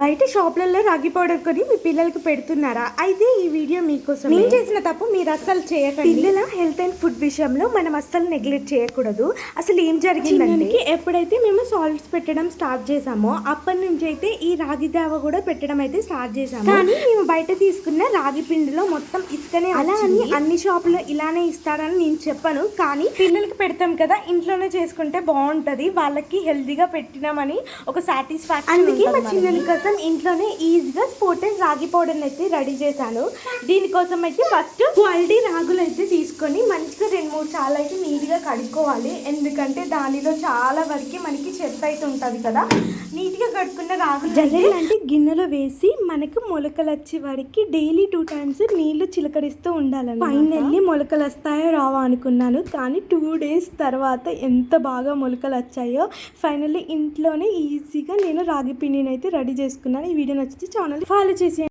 బయట షాప్లలో రాగి పౌడర్ కొని మీ పిల్లలకి పెడుతున్నారా? అయితే ఈ వీడియో మీకోసం. నేను చేసిన తప్పు మీరు అస్సలు చేయకండి. పిల్లల హెల్త్ అండ్ ఫుడ్ విషయంలో మనం అస్సలు నెగ్లెక్ట్ చేయకూడదు. అసలు ఏం జరిగిందంటే ఎప్పుడైతే మేము సాల్ట్స్ పెట్టడం స్టార్ట్ చేసామో అప్పటి నుంచి అయితే ఈ రాగి జావ కూడా పెట్టడం అయితే స్టార్ట్ చేసాము. కానీ మేము బయట తీసుకున్న రాగి పిండిలో మొత్తం ఇసుకనే. అలా అని అన్ని షాపులో ఇలానే ఇస్తారని నేను చెప్పను, కానీ పిల్లలకి పెడతాం కదా, ఇంట్లోనే చేసుకుంటే బాగుంటది, వాళ్ళకి హెల్తీగా పెట్టినామని ఒక సాటిస్ఫాక్షన్. అందుకే మా చిన్న కోసం ఇంట్లోనే ఈజీగా స్పోర్టెడ్ రాగి పౌడర్ అయితే రెడీ చేశాను. దీనికోసం అయితే ఫస్ట్ క్వాలిటీ రాగులు అయితే తీసుకొని మంచిగా 2-3 సార్లు అయితే నీట్గా కడుక్కోవాలి. ఎందుకంటే దానిలో చాలా వరకు మనకి చెత్త అయితే ఉంటుంది కదా. నీట్గా కడుక్కున్న రాగులు జల్లెలు అంటే గిన్నెలో వేసి మనకు మొలకలు వచ్చే వాడికి డైలీ 2 times నీళ్లు చిలకరిస్తూ ఉండాలి. ఫైనల్లీ మొలకలు వస్తాయో రావో అనుకున్నాను, కానీ 2 days తర్వాత ఎంత బాగా మొలకలు వచ్చాయో. ఫైనల్లీ ఇంట్లోనే ఈజీగా నేను రాగి పిండిని అయితే రెడీ చేసుకున్నాను. ఈ వీడియో నచ్చితే ఛానల్ ఫాలో చేసి